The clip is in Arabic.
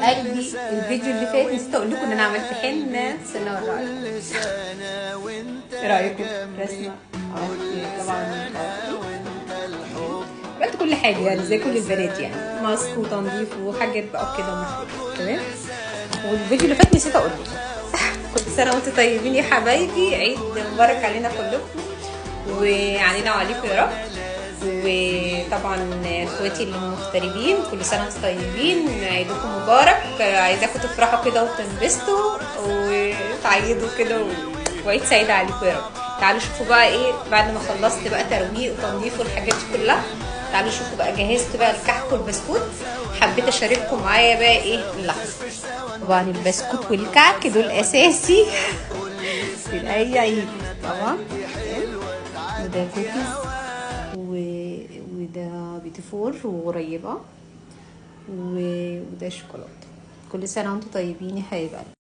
قلبي الفيديو اللي فات نسيت اقول لكم ان انا عملت حنه سنه ورا. ايه رايكم رسمه؟ طبعا عملت كل حاجه يعني زي كل البنات يعني، ماسك وتنظيف وحاجات بقى كده ومفروض تمام. والفيديو اللي فات نسيت اقول لكم كل سنه وانتم طيبين يا حبايبي، عيد مبارك علينا كلكم وعلينا وعليكم يا رب. وطبعا اخواتي اللي مغتربين كل سنه وانتم طيبين، عيدكم مبارك، عايزاكم تفرحوا كده وتنبسطوا وتعيدوا كده وعيد سعيد عليكم يا رب. تعالوا شوفوا بقى ايه بعد ما خلصت بقى ترويق وتنظيف والحاجات دي كلها. تعالوا شوفوا بقى جهزت بقى الكحك والبسكوت، حبيت اشارككم معايا بقى ايه اللحظه. طبعا البسكوت والكعك دول اساسي في اي عيد طبعا. وده كوكيز وده بيتي فور وقريبه وده شوكولاته. كل سنه وانتم طيبين يا حبايبي.